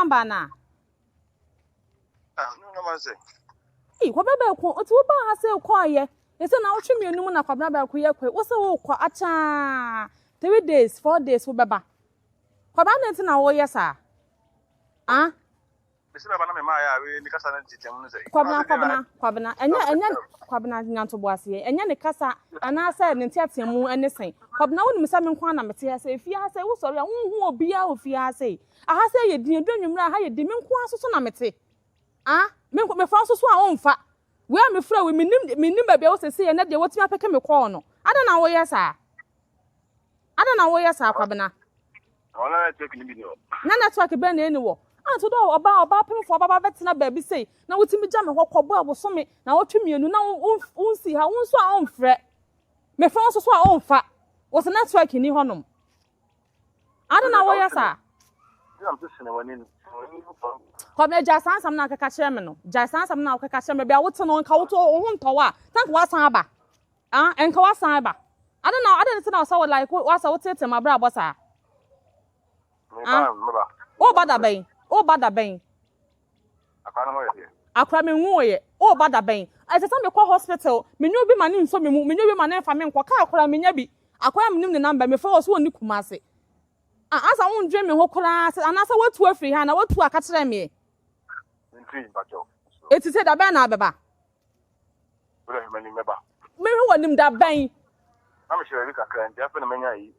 number na. No man say. Eh, kwabna ba ko, oti wo ba ha say ko ye. E say na wo twe mienu mu na kwabna ba ko ye kwe. Wo say wo ko acha 3 days, 4 days wo beba. Kwabna na nti na wo ye sa. Ah? Bisi baba na me ma ya we ni kasa na titem no say. Kwabna. Enya kwabna nyanto bo ase. Enya ne kasa ana say ne ntiatemu ene sen. Kwabna wo nim sa me nkwa na mete ase fi ha say wo sori a wonhu obi a ofi ha say. Aha say ye din edwunwumra ha ye di me nkwa so na mete. Ah, me fa so a wonfa. We a me fra we minim ba bia wo sese ye na de wotimi apeke me call no. Ada na wo ye sa. Kwabna. Wala network ni bi no. Na network be na eni wo. Anto do oba pemfo oba betina ba bi sei. Na wotimi gya me hokɔbo abosome na wotwe mienu na unsi ha wonso a onfrɛ. Me fa so a onfa. Wo se network ni honom. Ada na wo ye sa. I'm just saying when in. Kwabna jasan sam na kaka kyerɛ me no. Jasan sam na kaka kyerɛ me bia wote no nka woto wo ntɔwa. Tank wasan aba. Ah, enka wasan aba. Ada ne se na so like wasa wotete mabra bosa. O bada ben. Akwana mo ye. Akra me nwu ye. O bada ben. Atesa me kɔ hospital, me nyu bi mane nso me mu, me nyu bi mane fa me nkɔ ka akra me nya bi. Akwa me nim ne number me fa wo so oni kumase. Asa won dwe me ho kra, anasa watu afri ha na watu aka kyerɛ me. Ntwi bajo. Eti se da ben na abeba. Bro me ni meba. Me ho wanim da ben. I'm sure we kakra ntia fa na menya yi.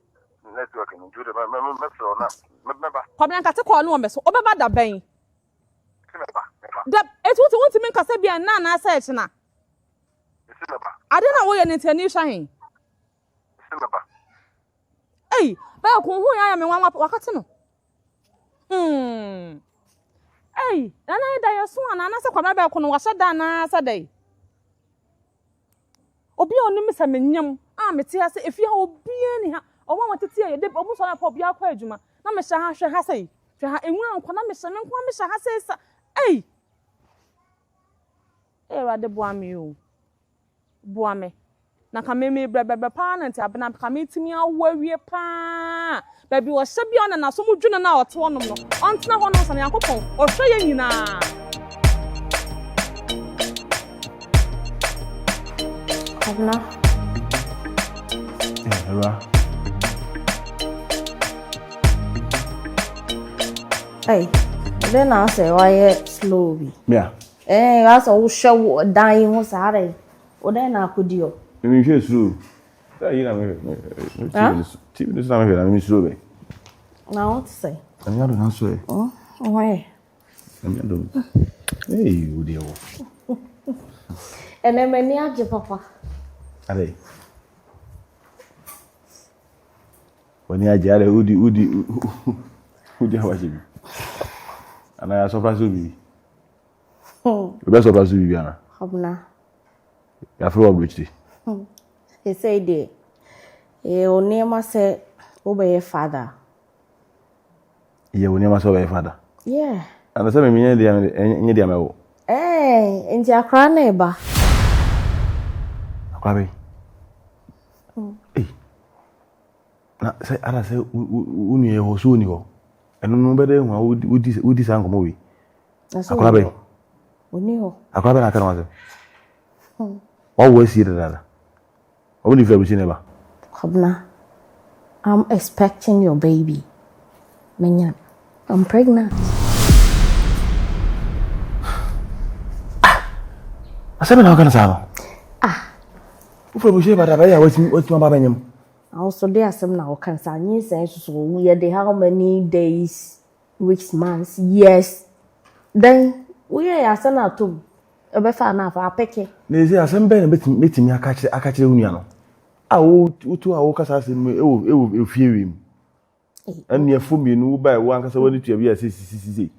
Network ni jude me fro na meba. Kwabna nkate call no me so. Obeba da ben. Meba. Da etu wonti me nkasa bia na search na. Meba. Ade na wo ye ne ntani hwa hen. Meba. Ei, ba ko hu ya me wan wakati no. Ei, na da yeso ana na se kwabna ba ko no wahye da na sa dai. Obi onim se menyam, mete ha se efi ha obi ani ha. Owa watete ye de obu so na pop ya kwa adwuma. Na me hye ha hwe ha sei. Hwe ha enwura nkwa na me hye me nkwa me hye ha sei sa. Ei. Rade boame o. Boame. Na ka me brebe pa na nti abena ka me timi awawie pa. Ba bi wo hye bi ona na so mu dwune na ote wonom no. Ontena ho no so na yakopon. Ohwe ye nyina. Abna. Hey, then I say why slowly. Yeah. I saw show dying was hard. Or then I could do. You mean she's slow? You know, TV is not I mean slow. Now what to say? I'm not going to say. Oh, why? I'm not doing. Hey, you dear. And then many are papa. Are they? When you are Jare, who do you watch him? And I surprised you. The best of us will be Anna. Hobna. You have to which day? He said, "Dear, you never say, obey your father." You will never saw your father. Yeah. And the same meaning, any dear. Eh, in your crown neighbor. Kwabe. Eh. Na say ana say unu ye ho so ni ho. Eno no be de hu udi san komo wi. Kwabe. Oni ho. Kwabe na kan wa say. What was he dada? What if you never? Kobna. I'm expecting your baby. Menya. I'm pregnant. Aseme na kan sa. Ufo bu she bada ba ya wati ma baba nyam. Also there some now can say nyi say so we are how many days, weeks, months, years. Then we are asana to obefa na fa apeke. Na ezi asem be na betimi aka kire unu ya no. A wotu a wo kasa asem e fie wim. Anu afo mienu ba e wo ankasa wani tua bi asisi.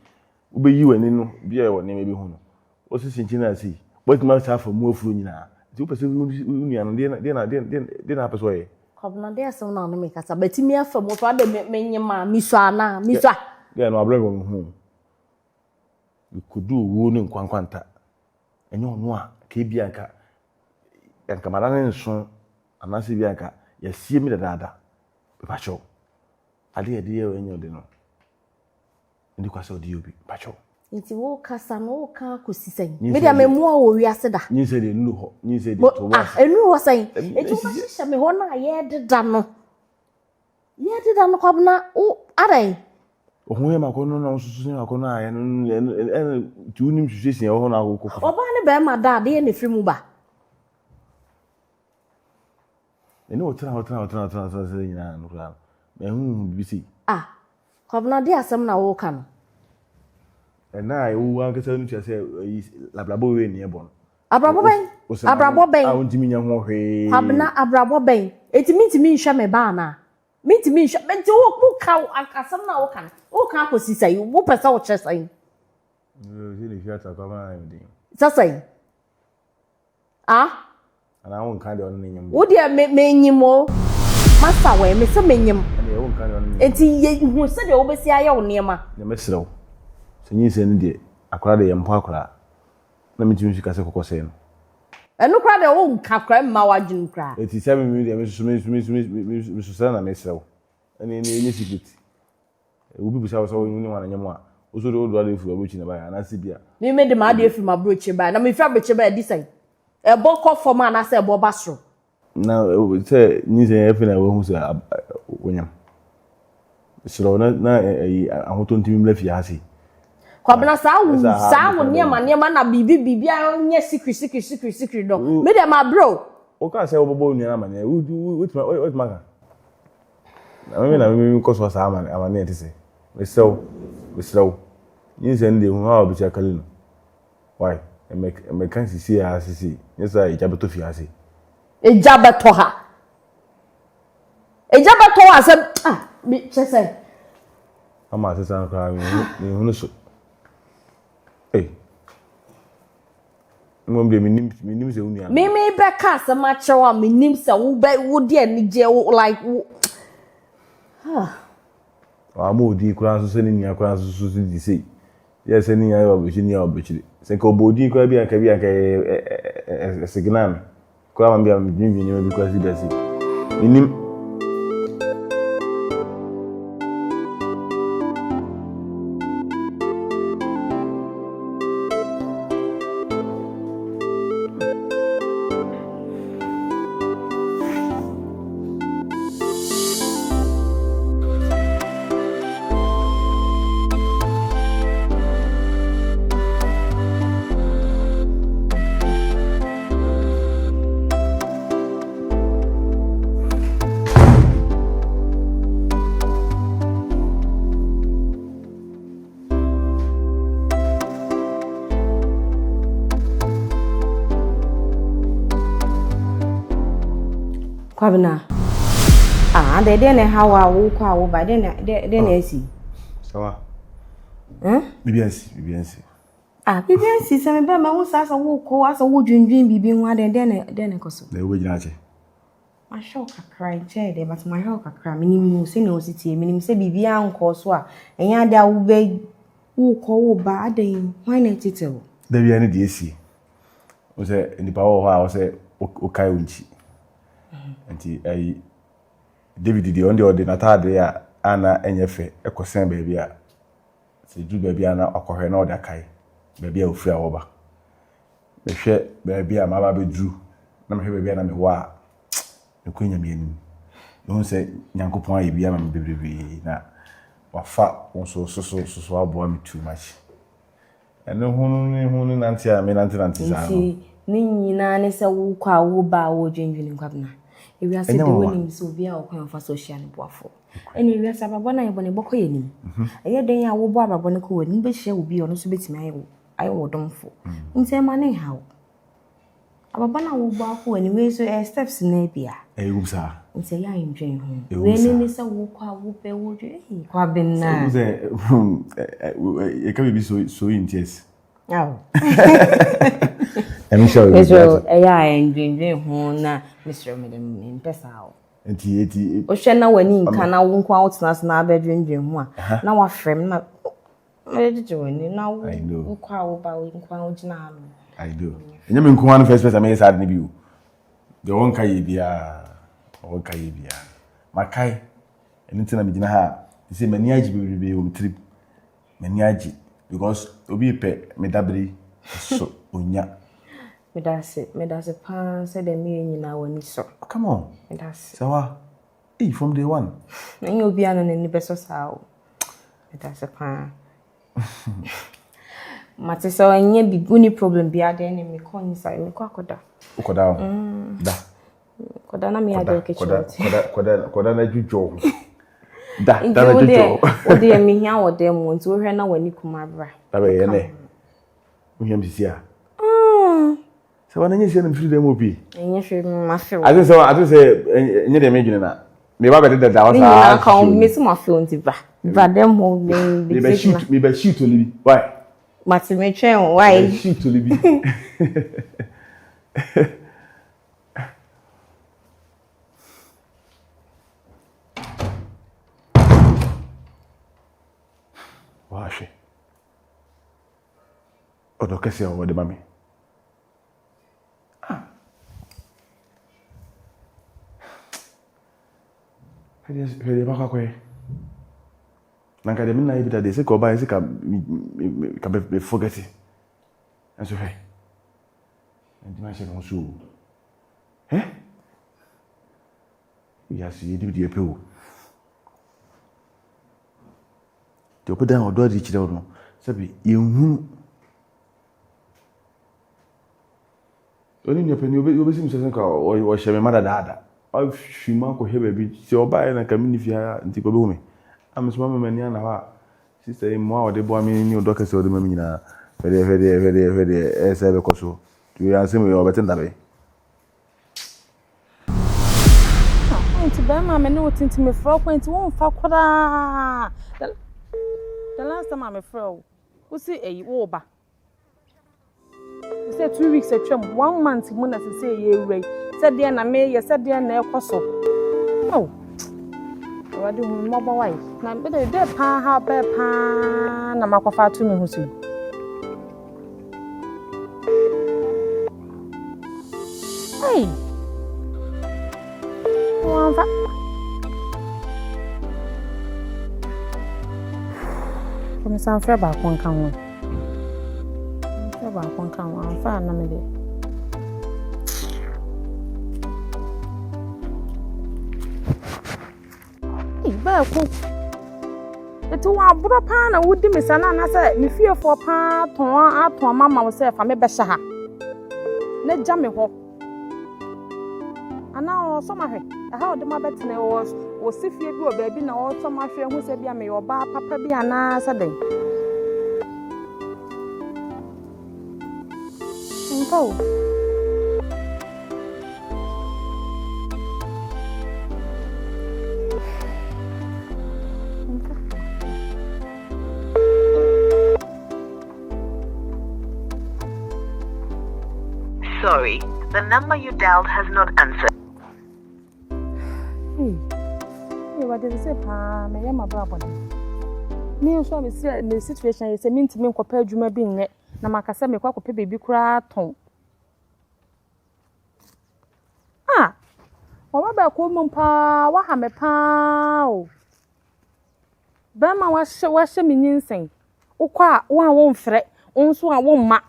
Wo be yi wani no bia e wo ne me bi hu no. Wo sisi nchi na asi. Betimi asa fa mu afuro nyina. Ti wo pese unu ya no de na peso ye. Kobna there some now make us betimi afa mo to ade menyema miswa na miswa. Yeah no abrego hu. Kudu wo ne nkwankwanta. Enye onu a ka bia nka mara ne nso anase bia nka ya sie mi dada be pa cho ade ade ye enye ode no ndi kwase odi obi pacho nti wo kasa no wo ka kosisen me dia me mo wo wiase da nyi se de nnu ho nyi se de to wa enu ho san eti wo hihye me ho na ye deda no kwabna o adan ohun ye makono na susu ni makono aye no ti unim hwehwe ho na akoko oba ne be ma da de ne frimu ba eni otra se nyina no kra me hu bibisi kwabna de asem na wo ka no na wo ankasa nu tia se lablabo we ni ebon abrabo ben a untimi nya ho hwe kwabna abrabo ben eti mintimi nhwe me ba na mintimi nhwe menti wo ka akasem na wo ka no wo ka kosisai wo pesa wo chesai je le fiata kwa ma ndi sasai ana won kan de on nyim wo de me nyimo masa we me se me nyim ana won kan de on enti ye hu se de wo besi aye wo niema na mesrew se nyi se ndi akora de yempo akora na mitimi fika se kokose no enu kra de wo nka kra mma wagin kra eti 7 minutes de me susu na mesrew ani ni secret ubi bisa so ni wana nyamo a oso de odo ade fu abochi na ba ya na sibia me de ma de afi ma broche ba na me fi aboche ba di sai e bo ko form na say e bo basro na se ni se efi na wo hu se wonyam siro na ahoto ntimi mlafi hasi kwabna sa wo niema na bibi a nye secret do me de ma bro o ka se obobo nua na mane what maka na me ko so sa amane etise Mr. Yin se ndi hu ha obi chakale no. Why? E kan sisi ha sisi. Yesa ejabeto fi ase. Ejabeto ase bi chese. Ama se san kra mi hu so. Mo mbe minim se unia. Me be ka se ma chewa minim se wo de ni je like Amo di kura so se ni nia kura so di sei. Yes ni ya obichi. Se ko bodi kura bi anka signal. Kura ma bia mi bi kwa si dasi. Minim kwabna de ne hawa wo kwa wo ba de ne esi sawa bibiansi bibiansi se me ba ma wo sasa wo ko asa wo dwundwun bibi ho de ne koso na wo gina che ma shock kakra nche de but my shock kakra minimum se ne ositi minimum se bibi anko so a enya de wo be wo ko wo ba adan why na titel da bia ne de esi wo se nipa wo ha wo se o kai unchi anti David di on the ordinata de ya ana enyefe ekosen ba bia se du ba bia na akohwe na oda kai ba bia ofi a wo ba me hwe ba bia ma ba be dru na me hwe ba bia na me wa ne kwenya me anim no se nyankopon ayi bia ma me bebrebe na wafa so abo am too much ene hunu nanti a me nanti za no ni nyina ne se wo kwa wo ba wo dwendwene kwabna ewi ase de woni so bia okwan fa social ne boafo ene ewi ase ababo na yebone bokọ yenim eye den ya wo bo ababo ne ko woni be hye wo bi ono so betimi ayi wo domfo nti ma ne hawo ababo na wo bo afo woni we so steps na bia wumsa nti ya ndwen ho we ne se wo kwa wo be wo dwe kwa benna so e ka bi so intense I'm sure Israel ya ndwen ho na Mr. Medem pesa o enti o hwe na wani nka na wo nkwa outnas na abedwen ho a na wa frem na medije wani na wo kwa wo ba wo nkwa ogina no I do enya me nkwa no first person me sad ne bi o de won kai bia makai eni tina me gina ha se mani aji bebrebe o trip Meniaji because obi pe medabri so onya. Medase pan said the me nyina wani so. Come on. Medase. Serwaa. Hey, from day one. Nyi obi an ni beso sao. Medase pan. Mate so enye bi uni problem bi ade ni me ko inside me ko akoda. Ukoda. Da. Koda na me ade ke choti. Koda na jujo. Da na jujo. Odi ya mi hia wo dem wonti wo hwe na wani kuma bra. Da be ye ne. Uhia misia. So when you see them free them obi. Enye hwe ma fe. I think say enye dem edwene na. Me ba be de da was ah. Ka me si ma fe onti ba. Ba dem ho be me be shoot to libi. Why? Mati me twen why? Shoot to libi. Washi. Odo kesi o de mami. Hede baka kwe. Nanka de minna ibita de se ko ba se ka be forget. Enso fe. Ndi ma se no so. Ya si di di epewo. De opedan odo di chire no. Sabi yehu. Oni ni openi obe sim se ka o sheme mada dada. Afima ko hebe bi se oba na kamini fia nti ko be humi amsoma mani na ha sister mo a ode bo ami ni odo kase ode mami nyina fede ese be koso tu ya se mo yo beten dabe nti ba ma me no tinti me fro kwenti won fa kwara the last time I fro wo si wo ba say 2 weeks atwam 1 month mu na say ye wrai said there na me ye said there na ekoso oh wadi hu mo ba wai na be de pa ha be pa na makofa to me husu hey wonfa komi san fra ba kon kan won ba kon kan won fa na me de ba ko eto wa bro pa na wudi me sana na se me fie fo pa aton mama wo se fa me be sha ha na ja me ho ana o so ma hwe ha o de ma betene o se fie bi o ba bi na o so ma hwe hu se bia me yo ba papa bi ana sa den nko Sorry, the number you dialed has not answered. What did you say, Pa? Me am a brother. Me so me see the situation is a mean to me compare Juma being net. Na makasa me kwa baby cry ton. Ah, what about common pa? What have me pa? Bama was me ninsing. Ukwa, one won't fret, also I won't ma.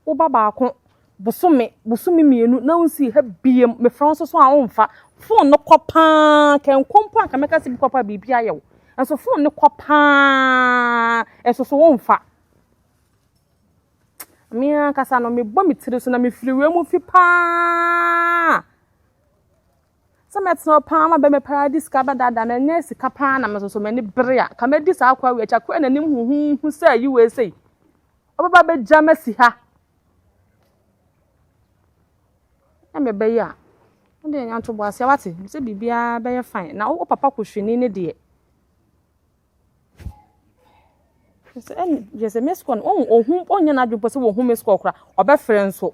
O baba ko busumi mienu na unsi ha biem me franso so a onfa phone no kopa ken kompa ka meka se bi kopa bibia yew enso phone no kopa enso so onfa mi akasa no me bo mi tire so na me firiwe mu fi pa samet no pa ma be me paradise ka ba dada na nya sika pa na me so me ni brea ka me di sa akwa we cha kwa na nim hu say you we say obaba be jama si ha me be ya nde nya to bo ase wate se bibia be ye fine na o papa ko hwini ne de se en je se meskon ohun onya na dwumpo se wo hu mesko kra obe frɛ nso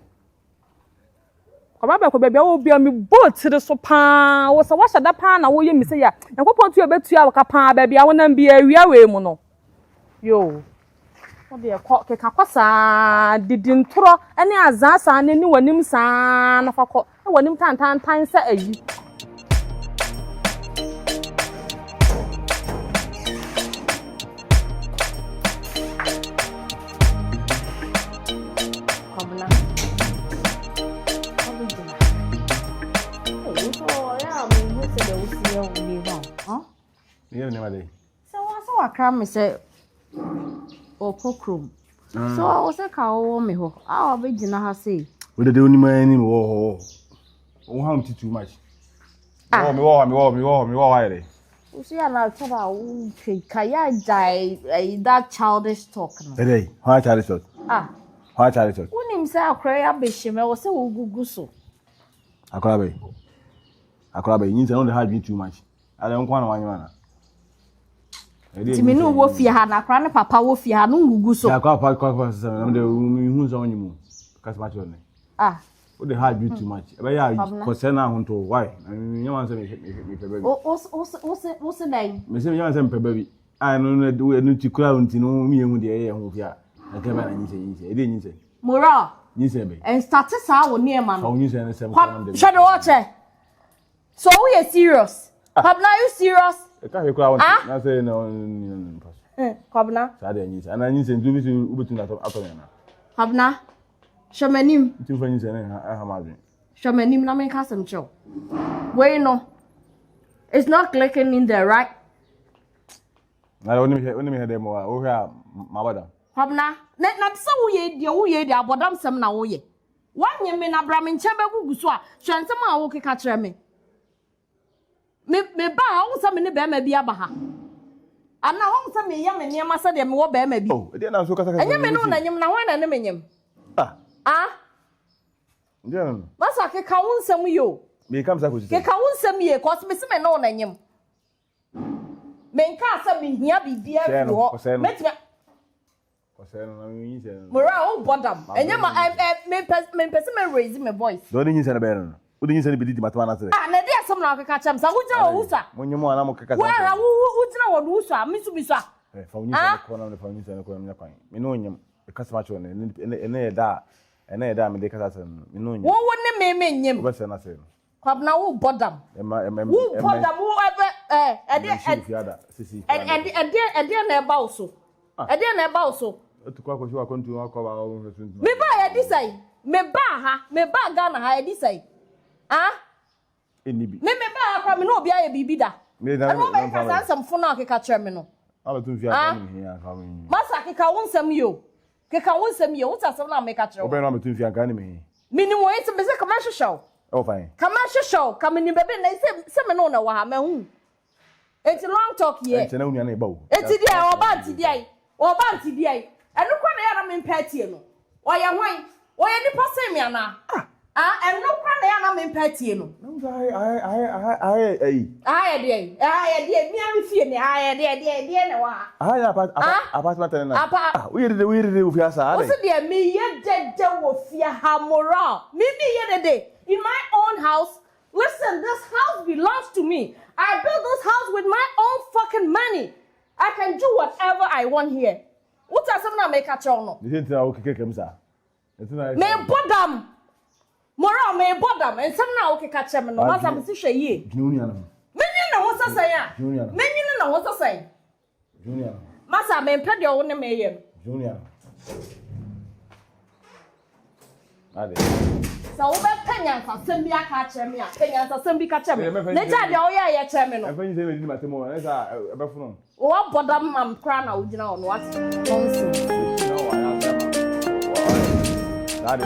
ko ba ko bebia wo bia mi boat re so pa wo se wa hyada pa na wo ye mi se ya nkopon tu obetua wo ka pa bebia wo nam bia awia we mu no yo ode ko ke ka kwasa didintro ene azasa ne ni wanim saa na fakọ wanim tantan sa ayi Accra me say okokrom. So I was like how me ho. Ah be gina ha say. We dey only man him wo. O ham too much. Me wo why. You see na tell her kaya die that childish talk no. Hey, how childish talk? How childish talk? Unim say akra ya be shime wo say wo gugu so. Akra be. You say no dey hard me too much. I don't want one man. Timi no wo fie ha na akra ne papa wo fie ha no gugu so. Ya kwa say na dey hu so onyimu. Cause much on. What the hard you too much? But yeah, cause na hunto why? You want say me baby. What's the name? Me say you want say me baby. I no do to cry unti no me hu de e hu fia. Na ke ba na nyi say. E dey nyi say. Mora. Nyi say be. And start sa wo near man. How nyi say na say dem. Shadow watch. So we are serious. Kwabna, are you serious? E ka he cry want. Na say no. Kwabna. Sa de nyi say. Ana nyi say ndu bi u betu na ato na. Kwabna. Shamanim. Nti fa nyi say na ha ma dwen. Shamanim na men kasem cho. Wait no. It's not clicking in there, right? Na oni me he dem o hwa mabada. Kwabna. Na so wo ye dia abodam sem na wo ye. Wanye me na bra me nche be gugu so a hwensem a wo keka kire me. Me ba ha wo se me ne be ma bi aba ha. Ana ho se me ya me niam asa de me wo be ma bi. Oh, e dey na so kasa kasa. Enye me no na nyem na ho na ne me nyem. Yeah. Masa keka wo nsem yo. Me kam sa ko si. Keka wo nsem ye cause me se me no na nyem. Me nka asa me hia bibia fi ho. Metima na me say. Mora o bodam. Enye ma me person me raise my voice. Do ni say na be no. O di ni say na be di matwa na tere. Na dey asem na keka cham sa wo jira wo usa. Monyemo ana mo keka. Wa wo jira wo usa, misu a. Fa ni say ko na fa ni say ko na kwan. Me no nyem. E kasa ma cho na ene da. Ene da me de kasa sen. Me no nyem. Wo ne me nyem. Wo be say na say. Kwabna wo bodam. Wo bodam wo ede na eba oso. Ede na eba oso. To kwa kwa kontu akwa o retuntu. Me ba ya disai. Me ba Ghana ha ya disai. Enibi. Me ba akwa me no obi aye bibi da. Me da no be kasa nsam fo na keka kire me no. Ala tun fi aka ni hia ka me. Masa keka wo nsam yo. Keka wo nsam yo, uta sam na me ka kire. Obe na me tun fi aka ni me. Minimum ite be se commercial show. Oh fine. Commercial show, come ni bebe na se me no na wa ha me hu. It's long talk here. Enti na unia na e ba wo. Enti dia obanti dia. Enu kwa na ya na me mpatie no. Oye hwan? Oye ni pose me ana. Enu kwa na ya na me mpatie no. Ai mi ami fie ni ai na wa. Ai apartment na. We read of ya sa. What's there me ye dede wo fie ha moral. Me ye dede in my own house. Listen, this house belongs to me. I built this house with my own fucking money. I can do whatever I want here. What are some na make a chow no? You think o keke kemsa? Me bodam. Moral me bodam and some na o keka chem no. Masa me hwe ye. Junior na. Menyi na wo sasa ya. Menyi na wo sasa. Junior. Masa me pede o ne me ye. Junior. Ade. So we penya sa sembi aka chem ya. Penya sa sembi ka chem. Ne ja de o ya chem no. E fanyi say me di matemo na sa e be funu. O bodam mam kra na o gina on what? Nonsense. No, I have them. Daddy,